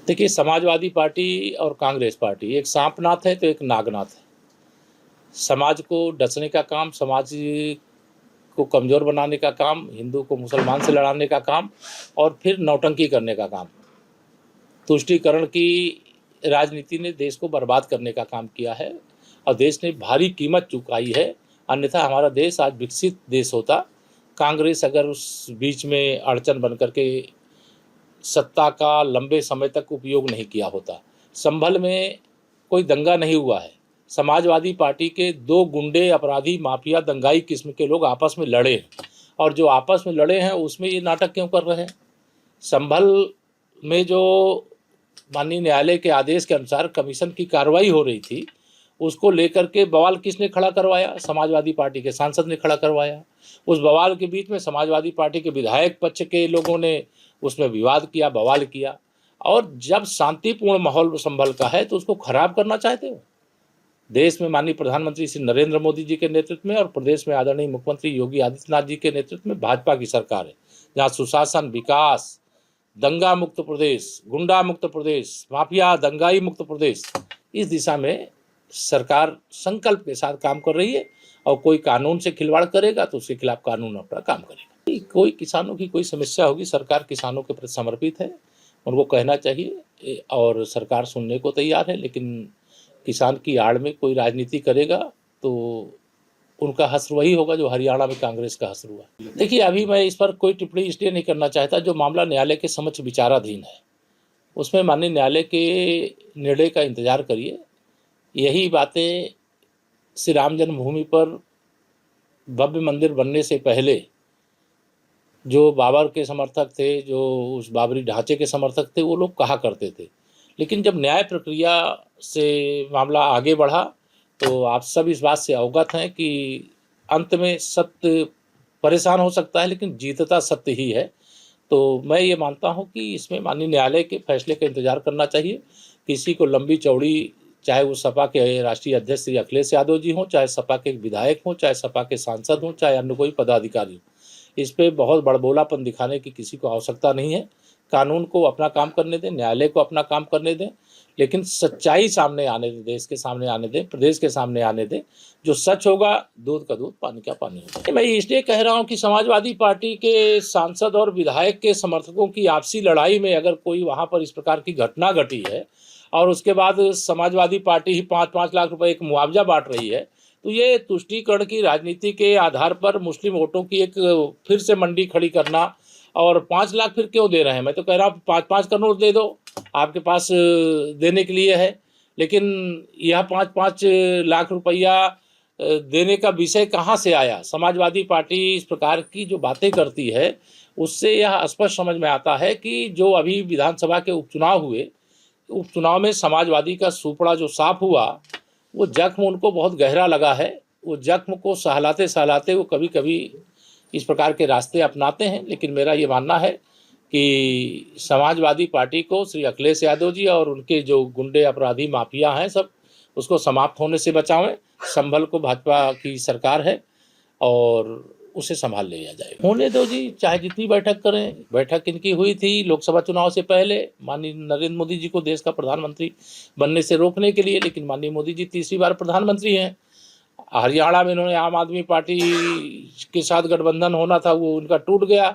देखिए, समाजवादी पार्टी और कांग्रेस पार्टी एक सांपनाथ है तो एक नागनाथ है। समाज को डसने का काम, समाज को कमज़ोर बनाने का काम, हिंदू को मुसलमान से लड़ाने का काम और फिर नौटंकी करने का काम, तुष्टीकरण की राजनीति ने देश को बर्बाद करने का काम किया है और देश ने भारी कीमत चुकाई है। अन्यथा हमारा देश आज विकसित देश होता। कांग्रेस अगर उस बीच में अड़चन बन कर के सत्ता का लंबे समय तक उपयोग नहीं किया होता। संभल में कोई दंगा नहीं हुआ है। समाजवादी पार्टी के दो गुंडे, अपराधी, माफिया, दंगाई किस्म के लोग आपस में लड़े हैं और जो आपस में लड़े हैं उसमें ये नाटक क्यों कर रहे हैं? संभल में जो माननीय न्यायालय के आदेश के अनुसार कमीशन की कार्रवाई हो रही थी, उसको लेकर के बवाल किसने खड़ा करवाया? समाजवादी पार्टी के सांसद ने खड़ा करवाया। उस बवाल के बीच में समाजवादी पार्टी के विधायक पक्ष के लोगों ने उसमें विवाद किया, बवाल किया और जब शांतिपूर्ण माहौल संभल का है तो उसको खराब करना चाहते हो। देश में माननीय प्रधानमंत्री श्री नरेंद्र मोदी जी के नेतृत्व में और प्रदेश में आदरणीय मुख्यमंत्री योगी आदित्यनाथ जी के नेतृत्व में भाजपा की सरकार है, जहाँ सुशासन, विकास, दंगा मुक्त प्रदेश, गुंडा मुक्त प्रदेश, माफिया दंगाई मुक्त प्रदेश, इस दिशा में सरकार संकल्प के साथ काम कर रही है और कोई कानून से खिलवाड़ करेगा तो उसके खिलाफ कानून अपना काम करेगा। कोई किसानों की कोई समस्या होगी, सरकार किसानों के प्रति समर्पित है, उनको कहना चाहिए और सरकार सुनने को तैयार है। लेकिन किसान की आड़ में कोई राजनीति करेगा तो उनका हश्र वही होगा जो हरियाणा में कांग्रेस का हश्र हुआ। देखिए, अभी मैं इस पर कोई टिप्पणी इसलिए नहीं करना चाहता, जो मामला न्यायालय के समक्ष विचाराधीन है उसमें माननीय न्यायालय के निर्णय का इंतजार करिए। यही बातें श्री राम जन्मभूमि पर भव्य मंदिर बनने से पहले जो बाबर के समर्थक थे, जो उस बाबरी ढांचे के समर्थक थे, वो लोग कहा करते थे। लेकिन जब न्याय प्रक्रिया से मामला आगे बढ़ा तो आप सब इस बात से अवगत हैं कि अंत में सत्य परेशान हो सकता है लेकिन जीतता सत्य ही है। तो मैं ये मानता हूँ कि इसमें माननीय न्यायालय के फैसले का इंतजार करना चाहिए। किसी को लंबी चौड़ी, चाहे वो सपा के राष्ट्रीय अध्यक्ष श्री अखिलेश यादव जी हों, चाहे सपा के विधायक हों, चाहे सपा के सांसद हों, चाहे अन्य कोई पदाधिकारी हो, इस पे बहुत बड़बोलापन दिखाने की किसी को आवश्यकता नहीं है। कानून को अपना काम करने दें, न्यायालय को अपना काम करने दें, लेकिन सच्चाई सामने आने दें, देश के सामने आने दें, प्रदेश के सामने आने दें। जो सच होगा, दूध का दूध, पानी का पानी होगा। मैं इसलिए कह रहा हूं कि समाजवादी पार्टी के सांसद और विधायक के समर्थकों की आपसी लड़ाई में अगर कोई वहां पर इस प्रकार की घटना घटी है और उसके बाद समाजवादी पार्टी ही 5-5 लाख रुपए एक मुआवजा बांट रही है, तो ये तुष्टीकरण की राजनीति के आधार पर मुस्लिम वोटों की एक फिर से मंडी खड़ी करना। और 5 लाख फिर क्यों दे रहे हैं? मैं तो कह रहा हूँ 5-5 करोड़ दे दो, आपके पास देने के लिए है। लेकिन यह 5-5 लाख रुपया देने का विषय कहाँ से आया? समाजवादी पार्टी इस प्रकार की जो बातें करती है उससे यह स्पष्ट समझ में आता है कि जो अभी विधानसभा के उपचुनाव हुए, उपचुनाव में समाजवादी का सुपड़ा जो साफ हुआ, वो जख्म उनको बहुत गहरा लगा है। वो जख्म को सहलाते सहलाते वो कभी कभी इस प्रकार के रास्ते अपनाते हैं। लेकिन मेरा ये मानना है कि समाजवादी पार्टी को श्री अखिलेश यादव जी और उनके जो गुंडे, अपराधी, माफिया हैं, सब उसको समाप्त होने से बचावें। संभल को भाजपा की सरकार है और उसे संभाल लिया जाए। होने दो जी, चाहे जितनी बैठक करें। बैठक इनकी हुई थी लोकसभा चुनाव से पहले माननीय नरेंद्र मोदी जी को देश का प्रधानमंत्री बनने से रोकने के लिए, लेकिन माननीय मोदी जी तीसरी बार प्रधानमंत्री हैं। हरियाणा में इन्होंने आम आदमी पार्टी के साथ गठबंधन होना था, वो उनका टूट गया।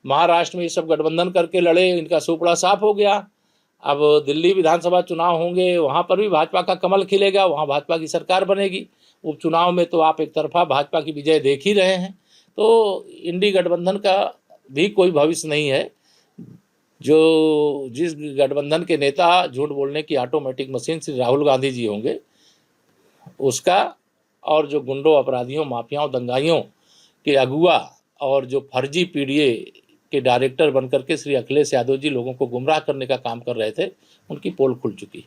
महाराष्ट्र में ये सब गठबंधन करके लड़े, इनका सुपड़ा साफ हो गया। अब दिल्ली विधानसभा चुनाव होंगे, वहाँ पर भी भाजपा का कमल खिलेगा, वहाँ भाजपा की सरकार बनेगी। उपचुनाव में तो आप एक तरफा भाजपा की विजय देख ही रहे हैं। तो इंडी गठबंधन का भी कोई भविष्य नहीं है। जो जिस गठबंधन के नेता झूठ बोलने की ऑटोमेटिक मशीन श्री राहुल गांधी जी होंगे, उसका और जो गुंडों, अपराधियों, माफियाओं, दंगाइयों के अगुआ और जो फर्जी पीडीए के डायरेक्टर बनकर के श्री अखिलेश यादव जी लोगों को गुमराह करने का काम कर रहे थे, उनकी पोल खुल चुकी।